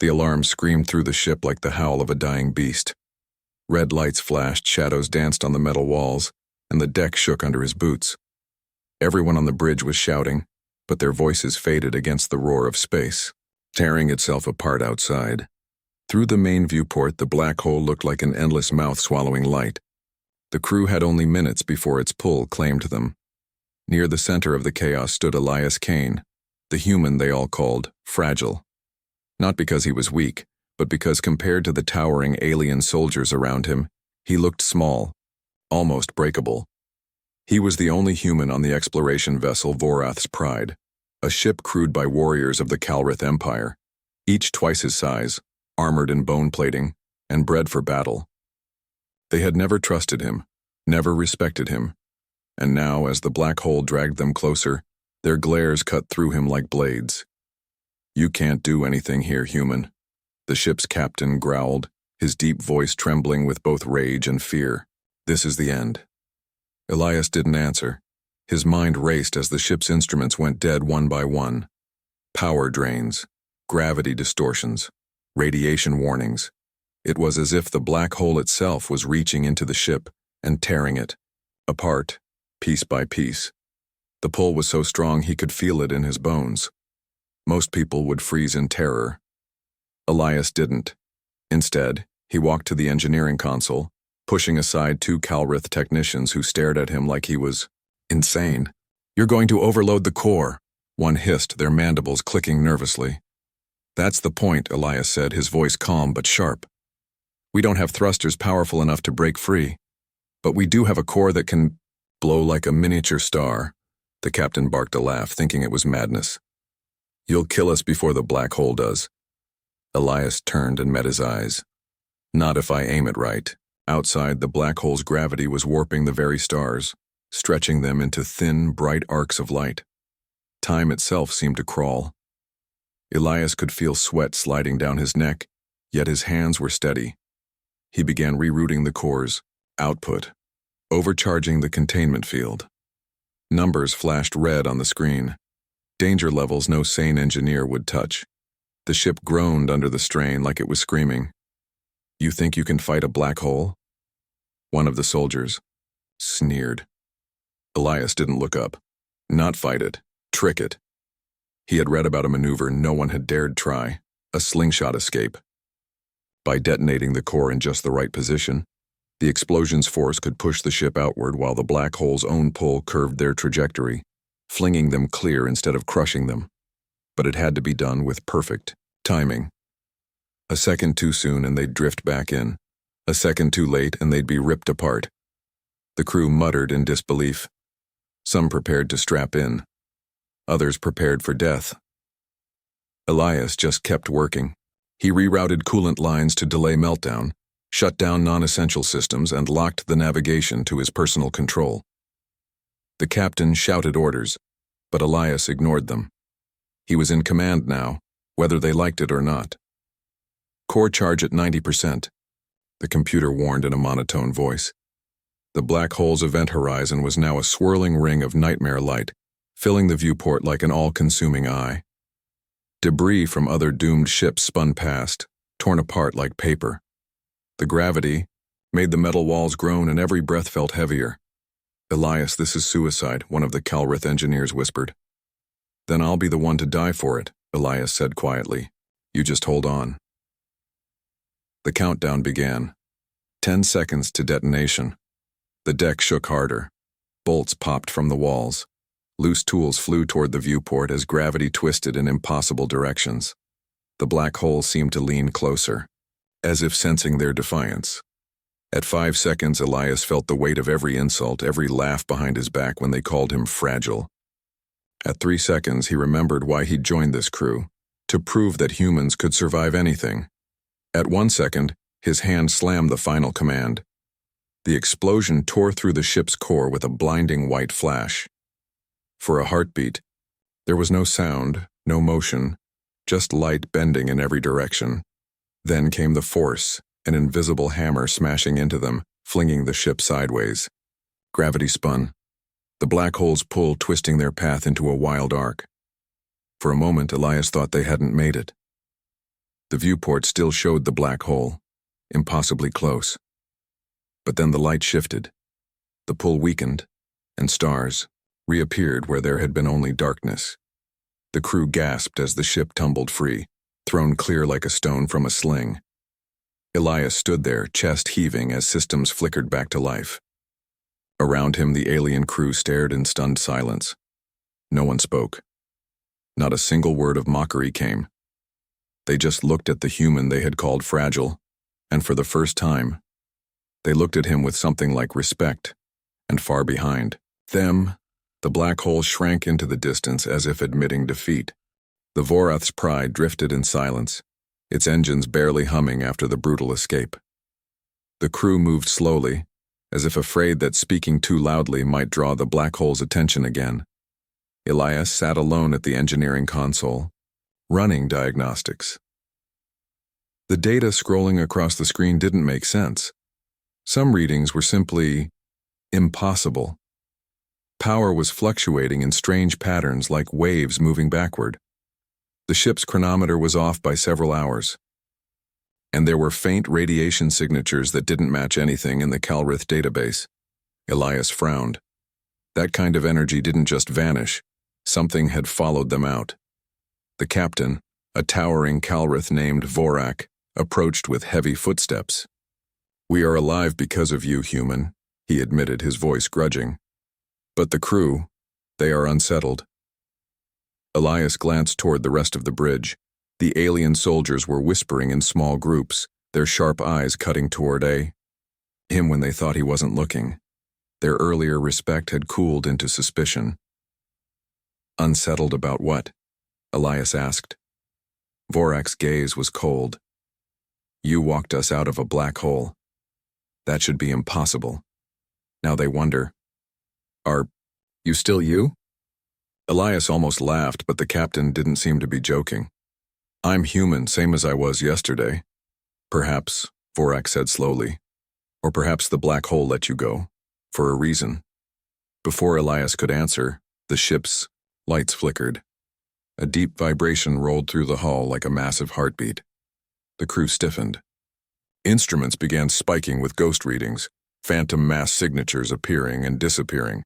The alarm screamed through the ship like the howl of a dying beast. Red lights flashed, shadows danced on the metal walls, and the deck shook under his boots. Everyone on the bridge was shouting, but their voices faded against the roar of space, tearing itself apart outside. Through the main viewport, the black hole looked like an endless mouth swallowing light. The crew had only minutes before its pull claimed them. Near the center of the chaos stood Elias Kane, the human they all called fragile. Not because he was weak, but because compared to the towering alien soldiers around him, he looked small, almost breakable. He was the only human on the exploration vessel Vorath's Pride, a ship crewed by warriors of the Calrith Empire, each twice his size, armored in bone plating, and bred for battle. They had never trusted him, never respected him, and now, as the black hole dragged them closer, their glares cut through him like blades. "You can't do anything here, human," the ship's captain growled, his deep voice trembling with both rage and fear. "This is the end." Elias didn't answer. His mind raced as the ship's instruments went dead one by one. Power drains, gravity distortions, radiation warnings. It was as if the black hole itself was reaching into the ship and tearing it apart, piece by piece. The pull was so strong he could feel it in his bones. Most people would freeze in terror. Elias didn't. Instead, he walked to the engineering console, pushing aside two Calrith technicians who stared at him like he was insane. "You're going to overload the core," one hissed, their mandibles clicking nervously. "That's the point," Elias said, his voice calm but sharp. "We don't have thrusters powerful enough to break free, but we do have a core that can blow like a miniature star." The captain barked a laugh, thinking it was madness. "You'll kill us before the black hole does." Elias turned and met his eyes. "Not if I aim it right." Outside, the black hole's gravity was warping the very stars, stretching them into thin, bright arcs of light. Time itself seemed to crawl. Elias could feel sweat sliding down his neck, yet his hands were steady. He began rerouting the core's output, overcharging the containment field. Numbers flashed red on the screen. Danger levels no sane engineer would touch. The ship groaned under the strain like it was screaming. "You think you can fight a black hole?" One of the soldiers sneered. Elias didn't look up. Not fight it, trick it. He had read about a maneuver no one had dared try, a slingshot escape. By detonating the core in just the right position, the explosion's force could push the ship outward while the black hole's own pull curved their trajectory, flinging them clear instead of crushing them. But it had to be done with perfect timing. A second too soon and they'd drift back in. A second too late and they'd be ripped apart. The crew muttered in disbelief. Some prepared to strap in. Others prepared for death. Elias just kept working. He rerouted coolant lines to delay meltdown, shut down non-essential systems, and locked the navigation to his personal control. The captain shouted orders, but Elias ignored them. He was in command now, whether they liked it or not. "Core charge at 90%, the computer warned in a monotone voice. The black hole's event horizon was now a swirling ring of nightmare light, filling the viewport like an all-consuming eye. Debris from other doomed ships spun past, torn apart like paper. The gravity made the metal walls groan and every breath felt heavier. "Elias, this is suicide," one of the Calrith engineers whispered. "Then I'll be the one to die for it," Elias said quietly. "You just hold on." The countdown began. 10 seconds to detonation. The deck shook harder. Bolts popped from the walls. Loose tools flew toward the viewport as gravity twisted in impossible directions. The black hole seemed to lean closer, as if sensing their defiance. At 5 seconds, Elias felt the weight of every insult, every laugh behind his back when they called him fragile. At 3 seconds, he remembered why he'd joined this crew, to prove that humans could survive anything. At 1 second, his hand slammed the final command. The explosion tore through the ship's core with a blinding white flash. For a heartbeat, there was no sound, no motion, just light bending in every direction. Then came the force, an invisible hammer smashing into them, flinging the ship sideways. Gravity spun, the black hole's pull twisting their path into a wild arc. For a moment, Elias thought they hadn't made it. The viewport still showed the black hole, impossibly close. But then the light shifted. The pull weakened, and stars reappeared where there had been only darkness. The crew gasped as the ship tumbled free, thrown clear like a stone from a sling. Elias stood there, chest heaving as systems flickered back to life. Around him, the alien crew stared in stunned silence. No one spoke. Not a single word of mockery came. They just looked at the human they had called fragile, and for the first time, they looked at him with something like respect, and far behind them, the black hole shrank into the distance as if admitting defeat. The Vorath's pride drifted in silence, its engines barely humming after the brutal escape. The crew moved slowly, as if afraid that speaking too loudly might draw the black hole's attention again. Elias sat alone at the engineering console, running diagnostics. The data scrolling across the screen didn't make sense. Some readings were simply impossible. Power was fluctuating in strange patterns like waves moving backward. The ship's chronometer was off by several hours, and there were faint radiation signatures that didn't match anything in the Calrith database. Elias frowned. That kind of energy didn't just vanish. Something had followed them out. The captain, a towering Calrith named Vorak, approached with heavy footsteps. "We are alive because of you, human," he admitted, his voice grudging. "But the crew, they are unsettled." Elias glanced toward the rest of the bridge. The alien soldiers were whispering in small groups, their sharp eyes cutting toward him when they thought he wasn't looking. Their earlier respect had cooled into suspicion. "Unsettled about what?" Elias asked. Vorak's gaze was cold. "You walked us out of a black hole. That should be impossible. Now they wonder, are you still you?" Elias almost laughed, but the captain didn't seem to be joking. "I'm human, same as I was yesterday. Perhaps," Vorak said slowly, "or perhaps the black hole let you go, for a reason." Before Elias could answer, the ship's lights flickered. A deep vibration rolled through the hull like a massive heartbeat. The crew stiffened. Instruments began spiking with ghost readings, phantom mass signatures appearing and disappearing.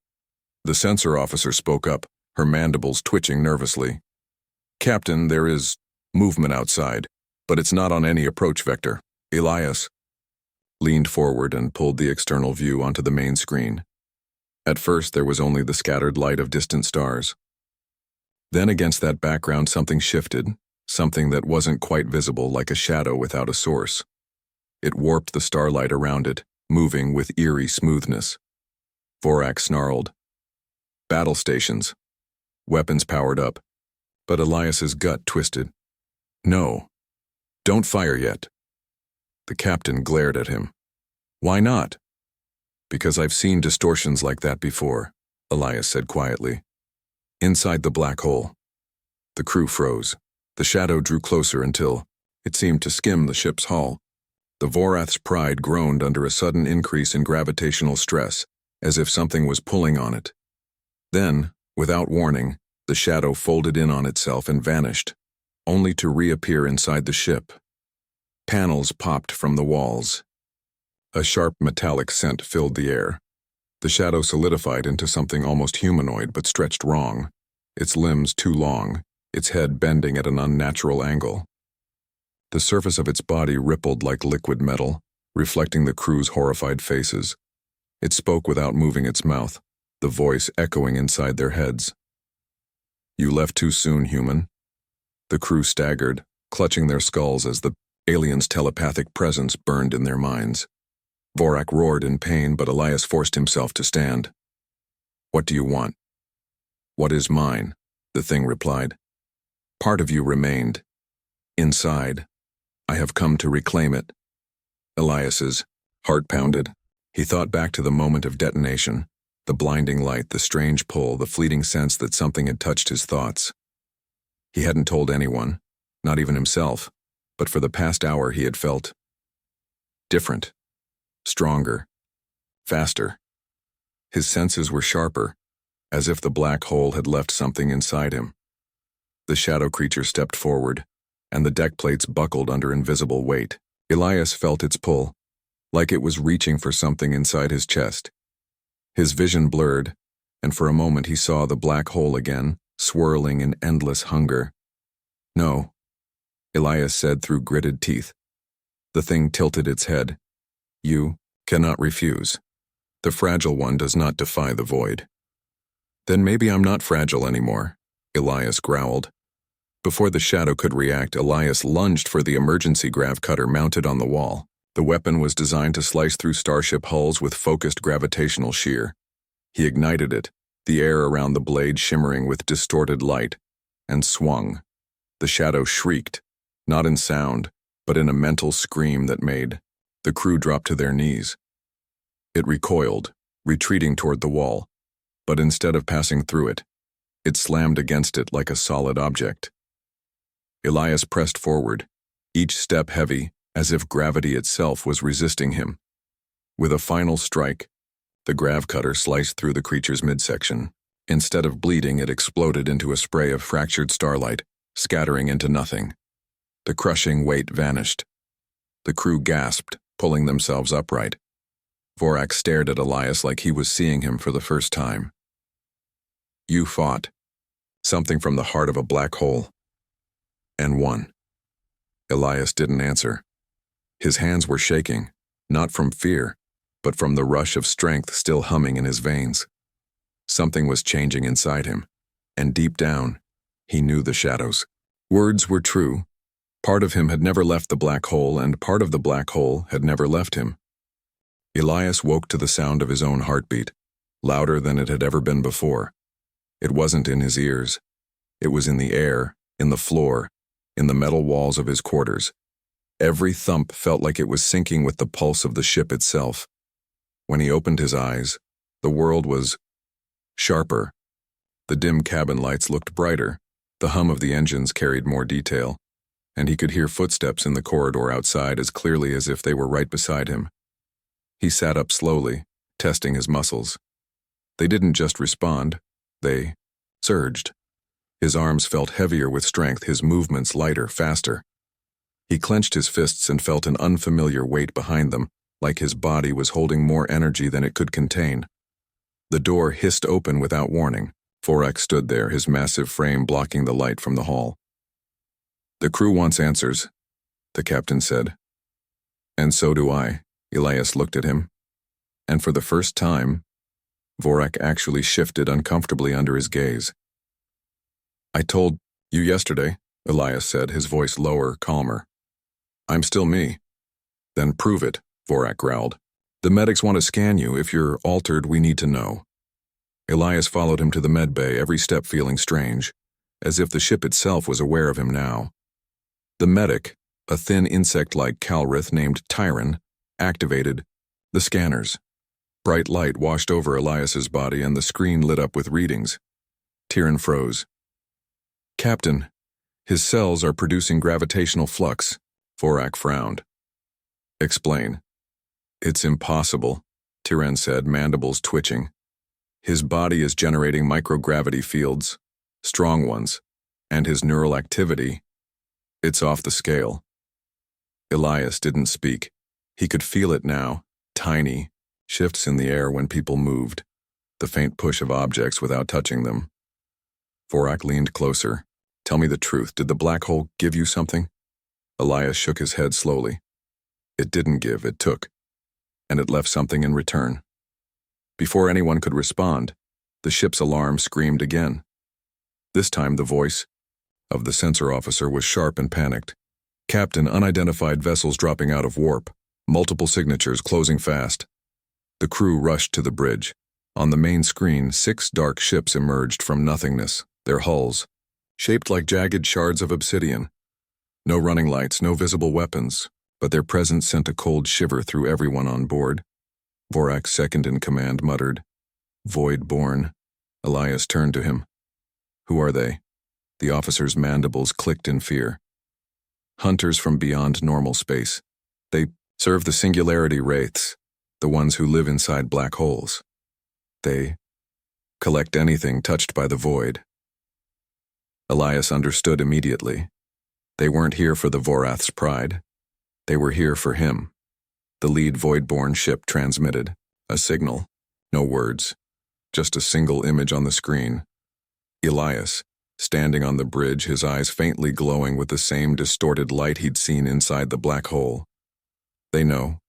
The sensor officer spoke up, her mandibles twitching nervously. "Captain, there is movement outside, but it's not on any approach vector." Elias leaned forward and pulled the external view onto the main screen. At first, there was only the scattered light of distant stars. Then against that background something shifted, something that wasn't quite visible, like a shadow without a source. It warped the starlight around it, moving with eerie smoothness. Vorak snarled. "Battle stations." Weapons powered up, but Elias's gut twisted. "No, don't fire yet." The captain glared at him. "Why not?" "Because I've seen distortions like that before," Elias said quietly. "Inside the black hole." The crew froze. The shadow drew closer until it seemed to skim the ship's hull. The Vorath's pride groaned under a sudden increase in gravitational stress, as if something was pulling on it. Then, without warning, the shadow folded in on itself and vanished, only to reappear inside the ship. Panels popped from the walls. A sharp metallic scent filled the air. The shadow solidified into something almost humanoid but stretched wrong, its limbs too long, its head bending at an unnatural angle. The surface of its body rippled like liquid metal, reflecting the crew's horrified faces. It spoke without moving its mouth, the voice echoing inside their heads. "You left too soon, human." The crew staggered, clutching their skulls as the alien's telepathic presence burned in their minds. Vorak roared in pain, but Elias forced himself to stand. "What do you want?" "What is mine?" the thing replied. "Part of you remained. Inside. I have come to reclaim it." Elias's heart pounded. He thought back to the moment of detonation, the blinding light, the strange pull, the fleeting sense that something had touched his thoughts. He hadn't told anyone, not even himself, but for the past hour he had felt different, stronger, faster. His senses were sharper, as if the black hole had left something inside him. The shadow creature stepped forward, and the deck plates buckled under invisible weight. Elias felt its pull, like it was reaching for something inside his chest. His vision blurred, and for a moment he saw the black hole again, swirling in endless hunger. "No," Elias said through gritted teeth. The thing tilted its head. "You cannot refuse. The fragile one does not defy the void." "Then maybe I'm not fragile anymore," Elias growled. Before the shadow could react, Elias lunged for the emergency grav cutter mounted on the wall. The weapon was designed to slice through starship hulls with focused gravitational shear. He ignited it, the air around the blade shimmering with distorted light, and swung. The shadow shrieked, not in sound, but in a mental scream that made the crew drop to their knees. It recoiled, retreating toward the wall, but instead of passing through it, it slammed against it like a solid object. Elias pressed forward, each step heavy, as if gravity itself was resisting him. With a final strike, the grav cutter sliced through the creature's midsection. Instead of bleeding, it exploded into a spray of fractured starlight, scattering into nothing. The crushing weight vanished. The crew gasped, pulling themselves upright. Vorak stared at Elias like he was seeing him for the first time. "You fought. Something from the heart of a black hole. And won." Elias didn't answer. His hands were shaking, not from fear, but from the rush of strength still humming in his veins. Something was changing inside him, and deep down, he knew the shadows. Words were true. Part of him had never left the black hole, and part of the black hole had never left him. Elias woke to the sound of his own heartbeat, louder than it had ever been before. It wasn't in his ears. It was in the air, in the floor, in the metal walls of his quarters. Every thump felt like it was syncing with the pulse of the ship itself. When he opened his eyes, the world was sharper. The dim cabin lights looked brighter, the hum of the engines carried more detail, and he could hear footsteps in the corridor outside as clearly as if they were right beside him. He sat up slowly, testing his muscles. They didn't just respond, they surged. His arms felt heavier with strength, his movements lighter, faster. He clenched his fists and felt an unfamiliar weight behind them, like his body was holding more energy than it could contain. The door hissed open without warning. Vorak stood there, his massive frame blocking the light from the hall. "The crew wants answers," the captain said. "And so do I." Elias looked at him. And for the first time, Vorak actually shifted uncomfortably under his gaze. "I told you yesterday," Elias said, his voice lower, calmer. "I'm still me." "Then prove it," Vorak growled. "The medics want to scan you. If you're altered, we need to know." Elias followed him to the med bay, every step feeling strange, as if the ship itself was aware of him now. The medic, a thin insect-like Calrith named Tyron, activated the scanners. Bright light washed over Elias's body and the screen lit up with readings. Tyron froze. "Captain, his cells are producing gravitational flux," Vorak frowned. "Explain." "It's impossible," Tyron said, mandibles twitching. "His body is generating microgravity fields, strong ones, and his neural activity, it's off the scale." Elias didn't speak. He could feel it now, tiny, shifts in the air when people moved, the faint push of objects without touching them. Vorak leaned closer. "Tell me the truth, did the black hole give you something?" Elias shook his head slowly. "It didn't give, it took. And it left something in return." Before anyone could respond, the ship's alarm screamed again. This time the voice of the sensor officer was sharp and panicked. "Captain, unidentified vessels dropping out of warp. Multiple signatures closing fast." The crew rushed to the bridge. On the main screen, 6 dark ships emerged from nothingness, their hulls shaped like jagged shards of obsidian. No running lights, no visible weapons, but their presence sent a cold shiver through everyone on board. Vorak's second in command muttered, "Void-born." Elias turned to him. "Who are they?" The officer's mandibles clicked in fear. "Hunters from beyond normal space. They serve the singularity wraiths, the ones who live inside black holes. They collect anything touched by the void." Elias understood immediately. They weren't here for the Vorath's pride. They were here for him. The lead Voidborn ship transmitted a signal. No words. Just a single image on the screen. Elias, standing on the bridge, his eyes faintly glowing with the same distorted light he'd seen inside the black hole. "They know,"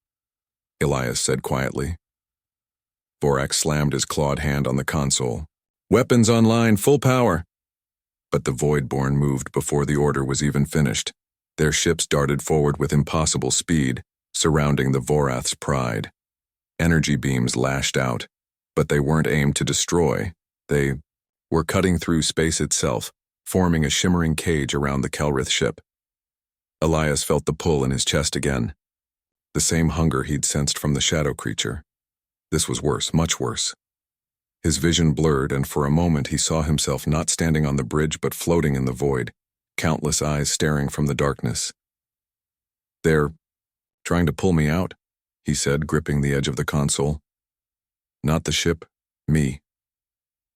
Elias said quietly. Vorax slammed his clawed hand on the console. "Weapons online, full power!" But the Voidborn moved before the order was even finished. Their ships darted forward with impossible speed, surrounding the Vorath's pride. Energy beams lashed out, but they weren't aimed to destroy. They were cutting through space itself, forming a shimmering cage around the Kelrith ship. Elias felt the pull in his chest again, the same hunger he'd sensed from the shadow creature. This was worse, much worse. His vision blurred, and for a moment he saw himself not standing on the bridge but floating in the void, countless eyes staring from the darkness. "They're trying to pull me out," he said, gripping the edge of the console. "Not the ship, me."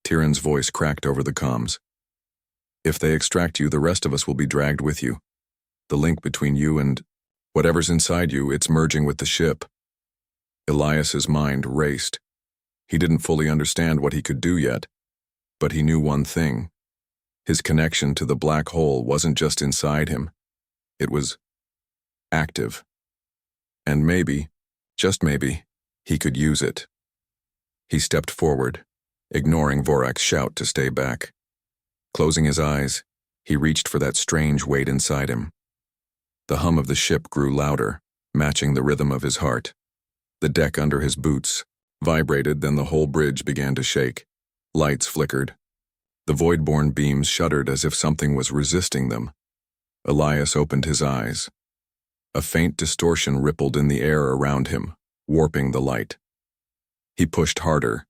Tyrion's voice cracked over the comms. "If they extract you, the rest of us will be dragged with you. The link between you and whatever's inside you, it's merging with the ship." Elias's mind raced. He didn't fully understand what he could do yet, but he knew one thing. His connection to the black hole wasn't just inside him. It was active. And maybe, just maybe, he could use it. He stepped forward, ignoring Vorax's shout to stay back. Closing his eyes, he reached for that strange weight inside him. The hum of the ship grew louder, matching the rhythm of his heart. The deck under his boots vibrated, then the whole bridge began to shake. Lights flickered. The Voidborn beams shuddered as if something was resisting them. Elias opened his eyes. A faint distortion rippled in the air around him, warping the light. He pushed harder,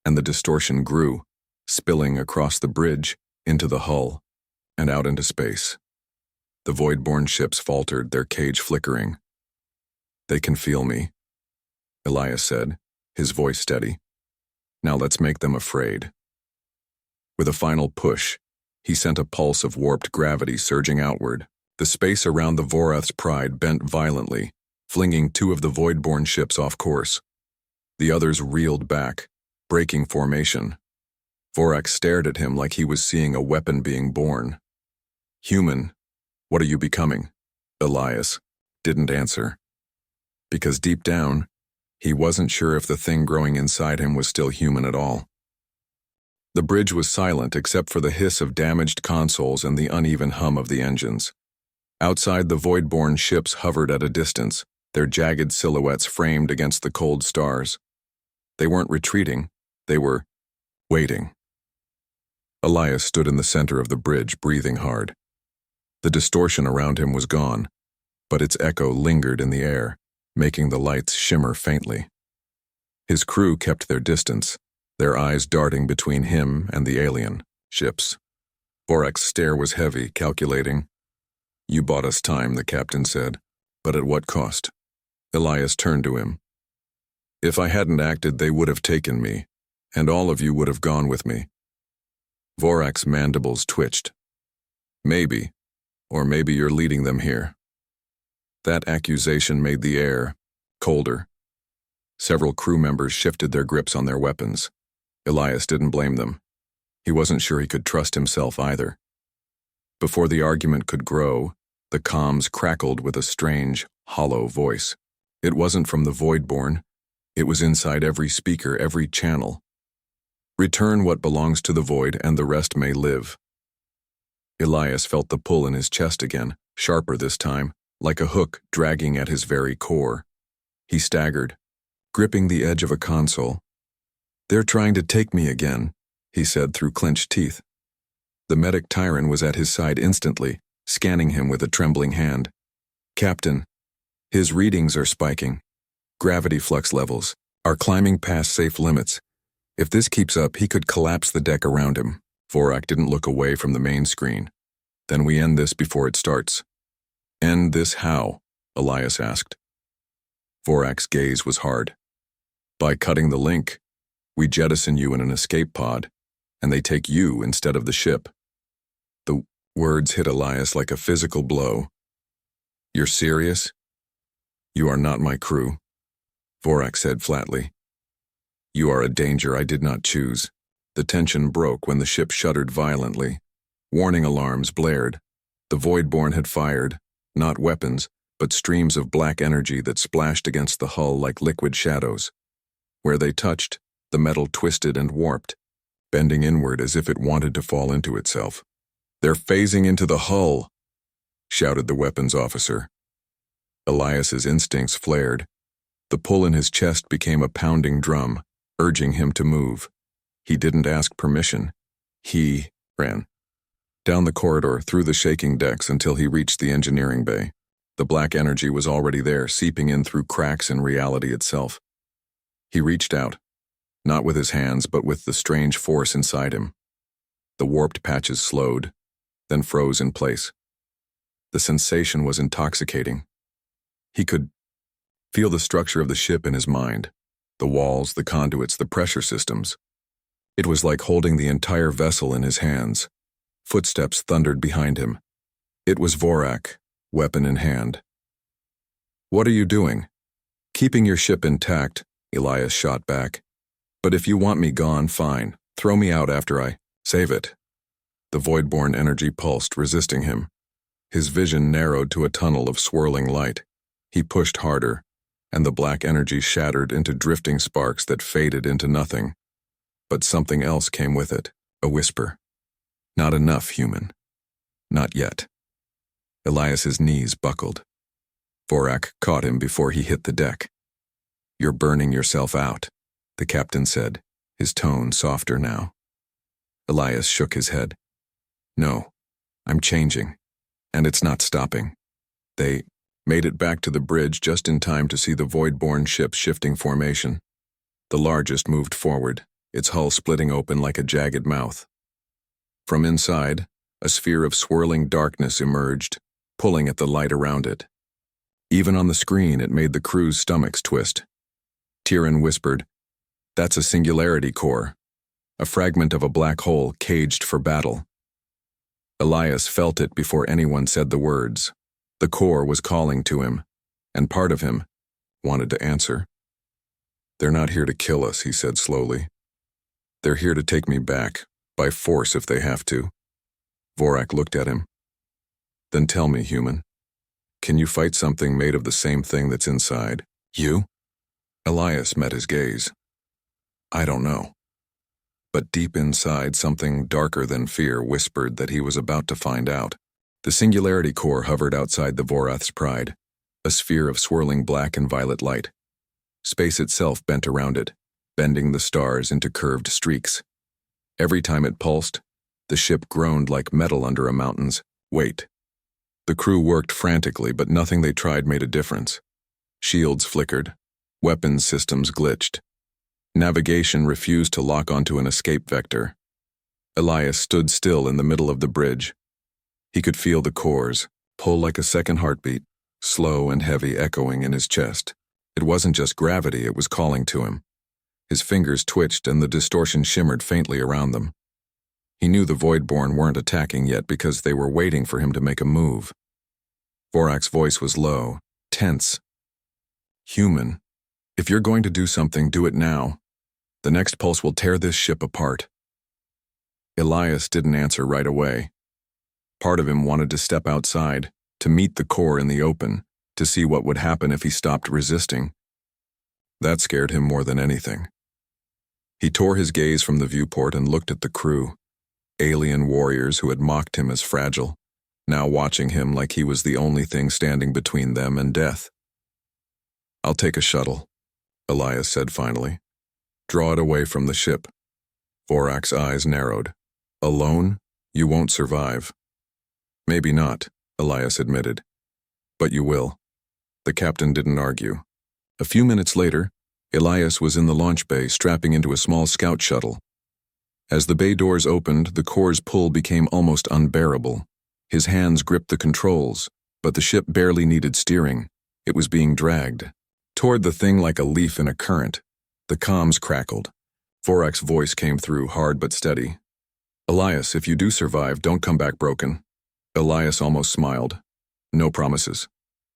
and the distortion grew, spilling across the bridge, into the hull, and out into space. The Voidborn ships faltered, their cage flickering. "They can feel me," Elias said, his voice steady. "Now let's make them afraid." With a final push, he sent a pulse of warped gravity surging outward. The space around the Vorath's pride bent violently, flinging two of the Voidborn ships off course. The others reeled back, breaking formation. Vorax stared at him like he was seeing a weapon being born. "Human, what are you becoming?" Elias didn't answer. Because deep down, he wasn't sure if the thing growing inside him was still human at all. The bridge was silent except for the hiss of damaged consoles and the uneven hum of the engines. Outside, the Voidborn ships hovered at a distance, their jagged silhouettes framed against the cold stars. They weren't retreating, they were waiting. Elias stood in the center of the bridge, breathing hard. The distortion around him was gone, but its echo lingered in the air, making the lights shimmer faintly. His crew kept their distance, their eyes darting between him and the alien ships. Vorax's stare was heavy, calculating. "You bought us time," the captain said, "but at what cost?" Elias turned to him. "If I hadn't acted, they would have taken me, and all of you would have gone with me." Vorax's mandibles twitched. "Maybe, or maybe you're leading them here." That accusation made the air colder. Several crew members shifted their grips on their weapons. Elias didn't blame them. He wasn't sure he could trust himself either. Before the argument could grow, the comms crackled with a strange, hollow voice. It wasn't from the Voidborn. It was inside every speaker, every channel. "Return what belongs to the void, and the rest may live." Elias felt the pull in his chest again, sharper this time, like a hook dragging at his very core. He staggered, gripping the edge of a console. "They're trying to take me again," he said through clenched teeth. The medic Tyron was at his side instantly, scanning him with a trembling hand. "Captain, his readings are spiking. Gravity flux levels are climbing past safe limits. If this keeps up, he could collapse the deck around him." Vorax didn't look away from the main screen. "Then we end this before it starts." "End this how?" Elias asked. Vorax's gaze was hard. "By cutting the link, we jettison you in an escape pod, and they take you instead of the ship." "The Words hit Elias like a physical blow. "You're serious? You are not my crew," Vorak said flatly. "You are a danger I did not choose." The tension broke when the ship shuddered violently. Warning alarms blared. The Voidborn had fired, not weapons, but streams of black energy that splashed against the hull like liquid shadows. Where they touched, the metal twisted and warped, bending inward as if it wanted to fall into itself. "They're phasing into the hull," shouted the weapons officer. Elias's instincts flared. The pull in his chest became a pounding drum, urging him to move. He didn't ask permission. He ran. Down the corridor, through the shaking decks until he reached the engineering bay. The black energy was already there, seeping in through cracks in reality itself. He reached out, not with his hands, but with the strange force inside him. The warped patches slowed, then froze in place. The sensation was intoxicating. He could feel the structure of the ship in his mind, the walls, the conduits, the pressure systems. It was like holding the entire vessel in his hands. Footsteps thundered behind him. It was Vorak, weapon in hand. "What are you doing?" "Keeping your ship intact," Elias shot back. "But if you want me gone, fine. Throw me out after I save it." The Voidborn energy pulsed, resisting him. His vision narrowed to a tunnel of swirling light. He pushed harder, and the black energy shattered into drifting sparks that faded into nothing. But something else came with it, a whisper. "Not enough, human. Not yet." Elias's knees buckled. Vorak caught him before he hit the deck. "You're burning yourself out," the captain said, his tone softer now. Elias shook his head. "No, I'm changing, and it's not stopping." They made it back to the bridge just in time to see the Voidborn ship shifting formation. The largest moved forward, its hull splitting open like a jagged mouth. From inside, a sphere of swirling darkness emerged, pulling at the light around it. Even on the screen, it made the crew's stomachs twist. Tyrion whispered, "That's a singularity core, a fragment of a black hole caged for battle." Elias felt it before anyone said the words. The core was calling to him, and part of him wanted to answer. "They're not here to kill us," he said slowly. "They're here to take me back, by force if they have to." Vorak looked at him. "Then tell me, human, can you fight something made of the same thing that's inside you?" Elias met his gaze. "I don't know." But deep inside, something darker than fear whispered that he was about to find out. The singularity core hovered outside the Vorath's pride, a sphere of swirling black and violet light. Space itself bent around it, bending the stars into curved streaks. Every time it pulsed, the ship groaned like metal under a mountain's weight. The crew worked frantically, but nothing they tried made a difference. Shields flickered. Weapons systems glitched. Navigation refused to lock onto an escape vector. Elias stood still in the middle of the bridge. He could feel the cores pull like a second heartbeat, slow and heavy, echoing in his chest. It wasn't just gravity, it was calling to him. His fingers twitched and the distortion shimmered faintly around them. He knew the Voidborn weren't attacking yet because they were waiting for him to make a move. Vorak's voice was low, tense. "Human, if you're going to do something, do it now. The next pulse will tear this ship apart." Elias didn't answer right away. Part of him wanted to step outside, to meet the core in the open, to see what would happen if he stopped resisting. That scared him more than anything. He tore his gaze from the viewport and looked at the crew, alien warriors who had mocked him as fragile, now watching him like he was the only thing standing between them and death. "I'll take a shuttle," Elias said finally. "Draw it away from the ship." Vorak's eyes narrowed. "Alone, you won't survive." "Maybe not," Elias admitted. "But you will." The captain didn't argue. A few minutes later, Elias was in the launch bay, strapping into a small scout shuttle. As the bay doors opened, the core's pull became almost unbearable. His hands gripped the controls, but the ship barely needed steering. It was being dragged toward the thing like a leaf in a current. The comms crackled. Vorak's voice came through, hard but steady. "Elias, if you do survive, don't come back broken. Elias almost smiled. No promises.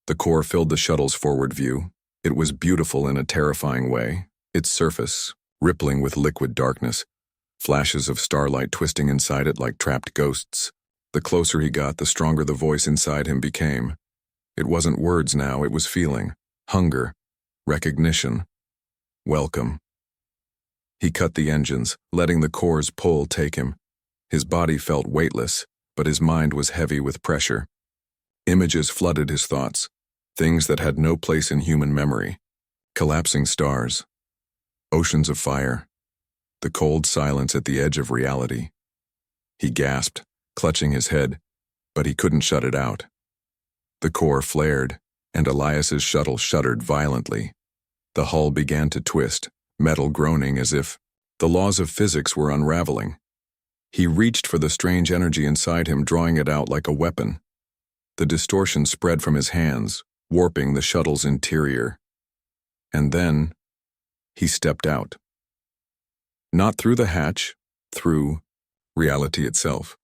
The core filled the shuttle's forward view. It was beautiful in a terrifying way, its surface rippling with liquid darkness, flashes of starlight twisting inside it like trapped ghosts. The closer he got, the stronger the voice inside him became. It wasn't words now, it was feeling. Hunger. Recognition. Welcome. He cut the engines, letting the core's pull take him. His body felt weightless, but his mind was heavy with pressure. Images flooded his thoughts, things that had no place in human memory. Collapsing stars. Oceans of fire. The cold silence at the edge of reality. He gasped, clutching his head, but he couldn't shut it out. The core flared, and Elias's shuttle shuddered violently. The hull began to twist, metal groaning as if the laws of physics were unraveling. He reached for the strange energy inside him, drawing it out like a weapon. The distortion spread from his hands, warping the shuttle's interior. And then, he stepped out. Not through the hatch, through reality itself.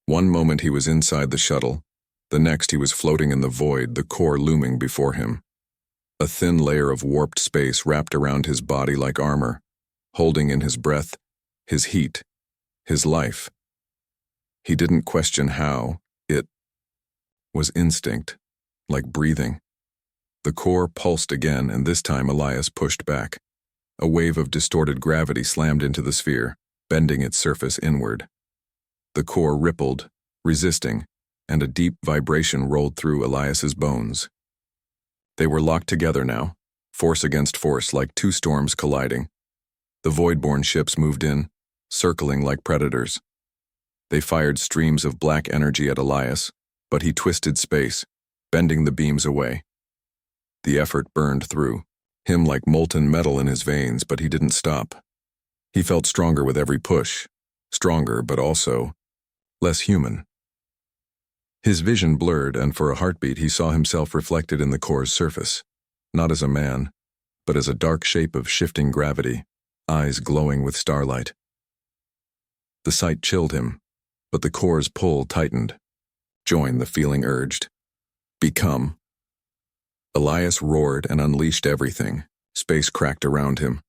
One moment he was inside the shuttle, the next he was floating in the void, the core looming before him. A thin layer of warped space wrapped around his body like armor, holding in his breath, his heat, his life. He didn't question how. It was instinct, like breathing. The core pulsed again, and this time Elias pushed back. A wave of distorted gravity slammed into the sphere, bending its surface inward. The core rippled, resisting, and a deep vibration rolled through Elias's bones. They were locked together now, force against force, like two storms colliding. The void-born ships moved in, circling like predators. They fired streams of black energy at Elias, but he twisted space, bending the beams away. The effort burned through him like molten metal in his veins, but he didn't stop. He felt stronger with every push, stronger but also less human. His vision blurred, and for a heartbeat he saw himself reflected in the core's surface, not as a man, but as a dark shape of shifting gravity, eyes glowing with starlight. The sight chilled him, but the core's pull tightened. Join, the feeling urged. Become. Elias roared and unleashed everything. Space cracked around him.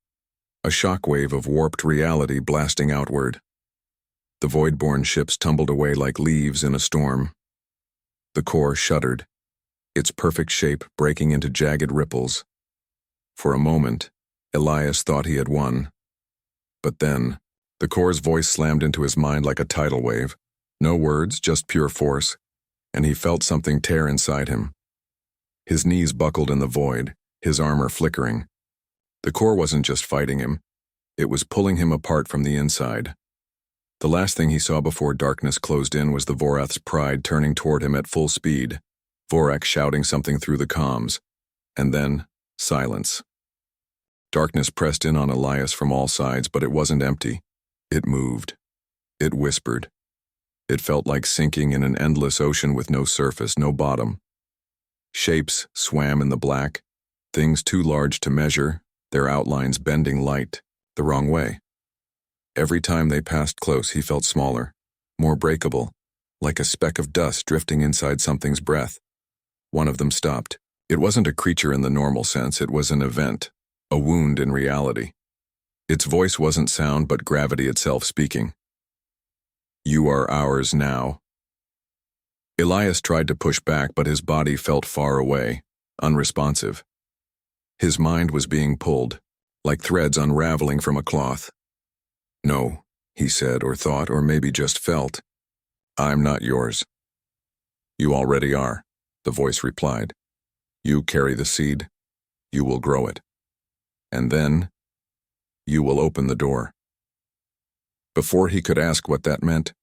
A shockwave of warped reality blasting outward. The void-born ships tumbled away like leaves in a storm. The core shuddered, its perfect shape breaking into jagged ripples. For a moment, Elias thought he had won. But then, the core's voice slammed into his mind like a tidal wave. No words, just pure force, and he felt something tear inside him. His knees buckled in the void, his armor flickering. The core wasn't just fighting him, it was pulling him apart from the inside. The last thing he saw before darkness closed in was the Vorath's pride turning toward him at full speed, Vorak shouting something through the comms, and then silence. Darkness pressed in on Elias from all sides, but it wasn't empty. It moved. It whispered. It felt like sinking in an endless ocean with no surface, no bottom. Shapes swam in the black, things too large to measure, their outlines bending light the wrong way. Every time they passed close, he felt smaller, more breakable, like a speck of dust drifting inside something's breath. One of them stopped. It wasn't a creature in the normal sense, it was an event, a wound in reality. Its voice wasn't sound, but gravity itself speaking. You are ours now. Elias tried to push back, but his body felt far away, unresponsive. His mind was being pulled, like threads unraveling from a cloth. No, he said, or thought, or maybe just felt. I'm not yours. You already are, the voice replied. You carry the seed. You will grow it. And then, you will open the door. Before he could ask what that meant,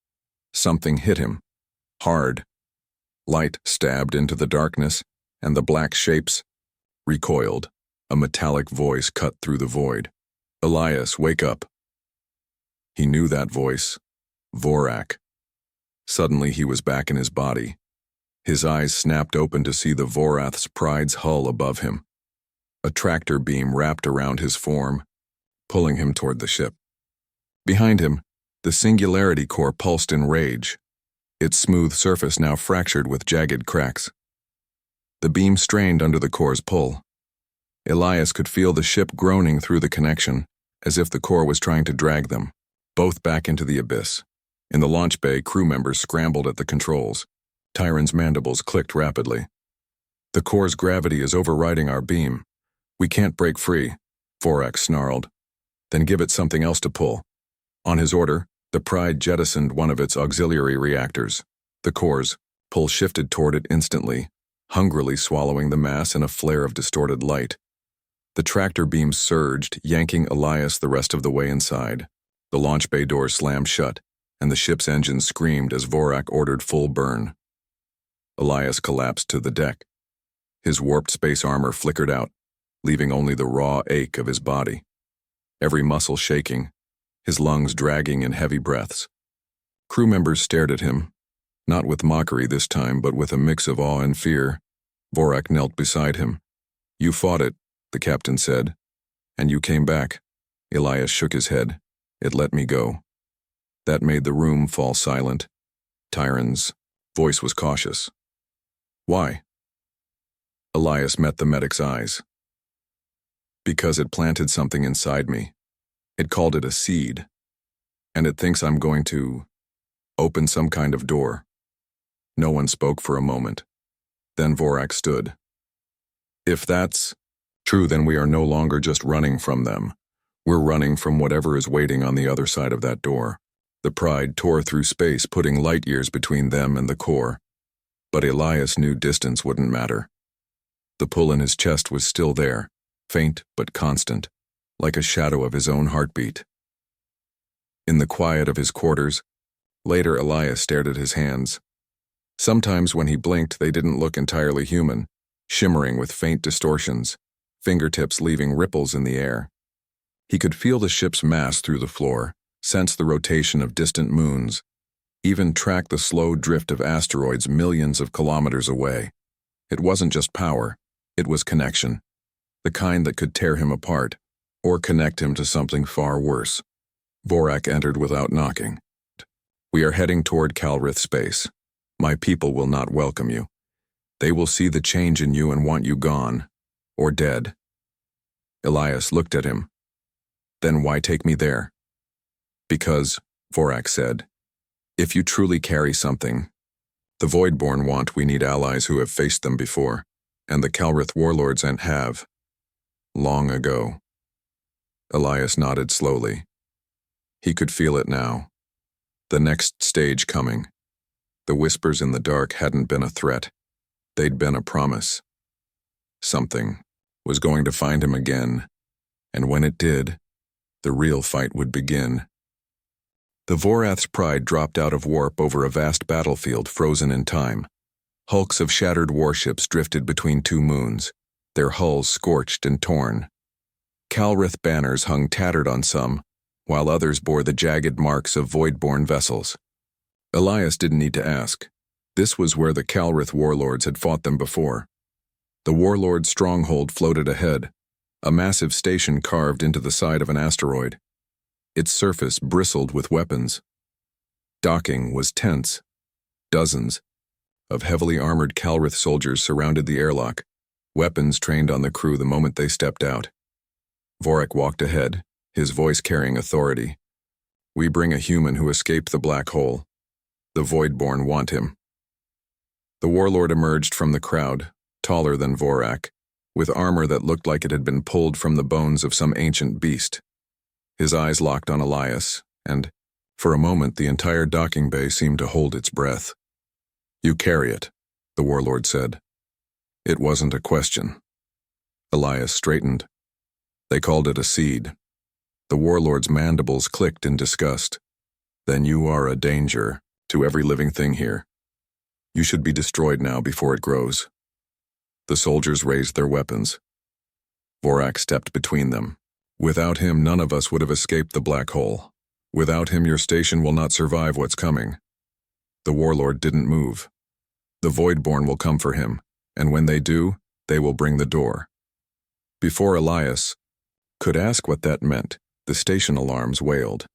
something hit him, hard. Light stabbed into the darkness, and the black shapes recoiled. A metallic voice cut through the void. Elias, wake up. He knew that voice. Vorak. Suddenly he was back in his body. His eyes snapped open to see the Vorath's pride's hull above him. A tractor beam wrapped around his form, pulling him toward the ship. Behind him, the Singularity Core pulsed in rage. its smooth surface now fractured with jagged cracks. The beam strained under the core's pull. Elias could feel the ship groaning through the connection, as if the core was trying to drag them, both back into the abyss. In the launch bay, crew members scrambled at the controls. Tyron's mandibles clicked rapidly. "The core's gravity is overriding our beam. We can't break free," Vorak snarled. "Then give it something else to pull." On his order, the Pride jettisoned one of its auxiliary reactors. The core's pull shifted toward it instantly, hungrily swallowing the mass in a flare of distorted light. The tractor beam surged, yanking Elias the rest of the way inside. The launch bay doors slammed shut, and the ship's engines screamed as Vorak ordered full burn. Elias collapsed to the deck. His warped space armor flickered out, leaving only the raw ache of his body. Every muscle shaking, his lungs dragging in heavy breaths. Crew members stared at him, not with mockery this time, but with a mix of awe and fear. Vorak knelt beside him. "You fought it," the captain said. "And you came back." Elias shook his head. "It let me go." That made the room fall silent. Tyron's voice was cautious. "Why?" Elias met the medic's eyes. "Because it planted something inside me. It called it a seed. And it thinks I'm going to open some kind of door." No one spoke for a moment. Then Vorak stood. "If that's true, then we are no longer just running from them. We're running from whatever is waiting on the other side of that door." The Pride tore through space, putting light years between them and the core. But Elias knew distance wouldn't matter. The pull in his chest was still there, faint but constant, like a shadow of his own heartbeat. In the quiet of his quarters, later Elias stared at his hands. Sometimes when he blinked, they didn't look entirely human, shimmering with faint distortions, fingertips leaving ripples in the air. He could feel the ship's mass through the floor, sense the rotation of distant moons, even track the slow drift of asteroids millions of kilometers away. It wasn't just power, it was connection, the kind that could tear him apart, or connect him to something far worse. Vorak entered without knocking. "We are heading toward Calrith space. My people will not welcome you. They will see the change in you and want you gone, or dead." Elias looked at him. "Then why take me there?" "Because," Vorak said, "if you truly carry something, the Voidborn want we need allies who have faced them before, and the Calrith warlords and have. Long ago." Elias nodded slowly. He could feel it now. The next stage coming. The whispers in the dark hadn't been a threat. They'd been a promise. Something was going to find him again, and when it did, the real fight would begin. The Vorath's Pride dropped out of warp over a vast battlefield frozen in time. Hulks of shattered warships drifted between two moons, their hulls scorched and torn. Calrith banners hung tattered on some, while others bore the jagged marks of Voidborn vessels. Elias didn't need to ask. This was where the Calrith warlords had fought them before. The warlord's stronghold floated ahead, a massive station carved into the side of an asteroid. Its surface bristled with weapons. Docking was tense. Dozens of heavily armored Calrith soldiers surrounded the airlock, weapons trained on the crew the moment they stepped out. Vorak walked ahead, his voice carrying authority. "We bring a human who escaped the black hole. The Voidborn want him." The warlord emerged from the crowd, taller than Vorak, with armor that looked like it had been pulled from the bones of some ancient beast. His eyes locked on Elias, and, for a moment, the entire docking bay seemed to hold its breath. "You carry it," the warlord said. It wasn't a question. Elias straightened. "They called it a seed." The warlord's mandibles clicked in disgust. "Then you are a danger to every living thing here. You should be destroyed now before it grows." The soldiers raised their weapons. Vorak stepped between them. "Without him, none of us would have escaped the black hole. Without him, your station will not survive what's coming." The warlord didn't move. "The Voidborn will come for him, and when they do, they will bring the door." Before Elias could ask what that meant, the station alarms wailed.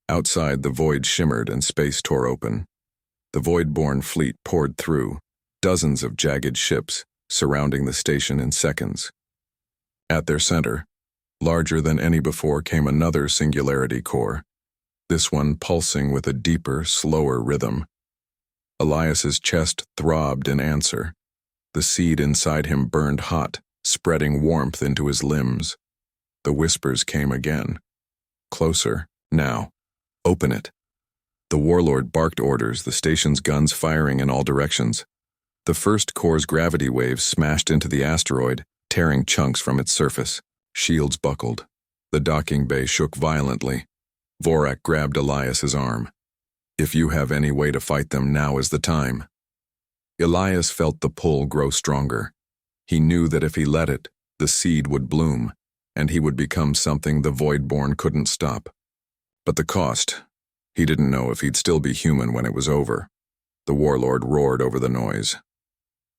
Outside, the void shimmered and space tore open. The Void-born fleet poured through, dozens of jagged ships surrounding the station in seconds. At their center, larger than any before, came another singularity core, this one pulsing with a deeper, slower rhythm. Elias's chest throbbed in answer. The seed inside him burned hot, spreading warmth into his limbs. The whispers came again. Closer, now. Open it. The warlord barked orders, the station's guns firing in all directions. The first core's gravity waves smashed into the asteroid, tearing chunks from its surface. Shields buckled. The docking bay shook violently. Vorak grabbed Elias's arm. If you have any way to fight them, now is the time. Elias felt the pull grow stronger. He knew that if he let it, the seed would bloom, and he would become something the Void-born couldn't stop. But the cost, he didn't know if he'd still be human when it was over. The warlord roared over the noise.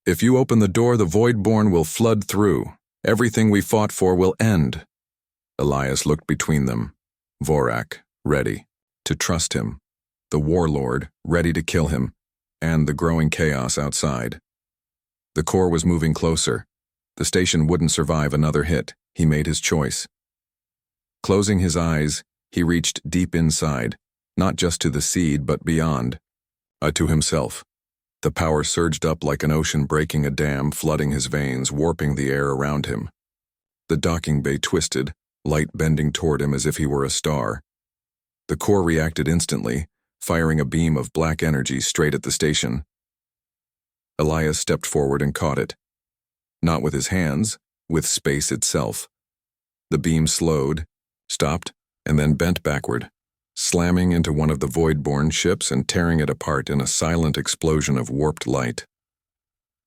If you open the door, the Void-born will flood through. Everything we fought for will end. Elias looked between them. Vorak, ready to trust him. The warlord, ready to kill him, and the growing chaos outside. The core was moving closer. The station wouldn't survive another hit. He made his choice. Closing his eyes, he reached deep inside, not just to the seed but beyond. To himself. The power surged up like an ocean breaking a dam, flooding his veins, warping the air around him. The docking bay twisted, light bending toward him as if he were a star. The core reacted instantly, firing a beam of black energy straight at the station. Elias stepped forward and caught it. Not with his hands, with space itself. The beam slowed, stopped, and then bent backward, slamming into one of the Void-born ships and tearing it apart in a silent explosion of warped light.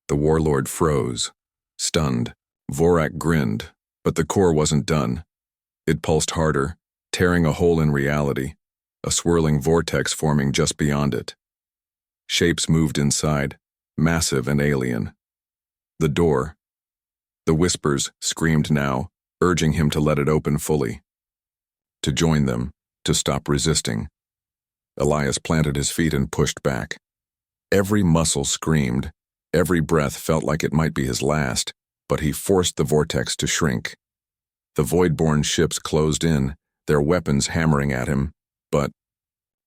The warlord froze, stunned. Vorak grinned, but the core wasn't done. It pulsed harder, tearing a hole in reality, a swirling vortex forming just beyond it. Shapes moved inside, massive and alien. The door. The whispers screamed now, urging him to let it open fully. To join them, to stop resisting. Elias planted his feet and pushed back. Every muscle screamed, every breath felt like it might be his last, but he forced the vortex to shrink. The Void-born ships closed in, their weapons hammering at him, but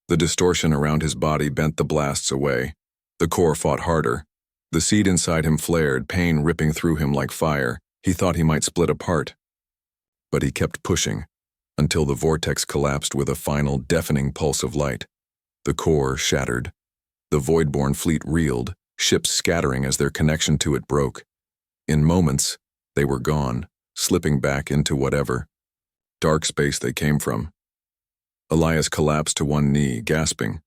the distortion around his body bent the blasts away. The core fought harder. The seed inside him flared, pain ripping through him like fire. He thought he might split apart. But he kept pushing, until the vortex collapsed with a final deafening pulse of light. The core shattered. The Void-born fleet reeled, ships scattering as their connection to it broke. In moments, they were gone, slipping back into whatever dark space they came from. Elias collapsed to one knee, gasping.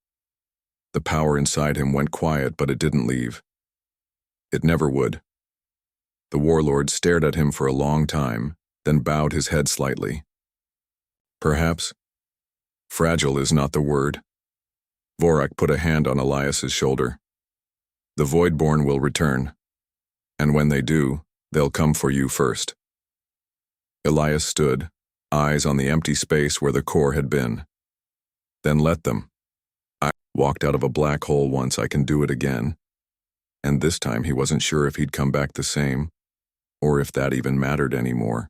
The power inside him went quiet, but it didn't leave. It never would. The warlord stared at him for a long time, then bowed his head slightly. Perhaps. Fragile is not the word. Vorak put a hand on Elias's shoulder. The Void-born will return, and when they do, they'll come for you first. Elias stood, eyes on the empty space where the core had been. Then let them. I walked out of a black hole once, I can do it again. And this time he wasn't sure if he'd come back the same, or if that even mattered anymore.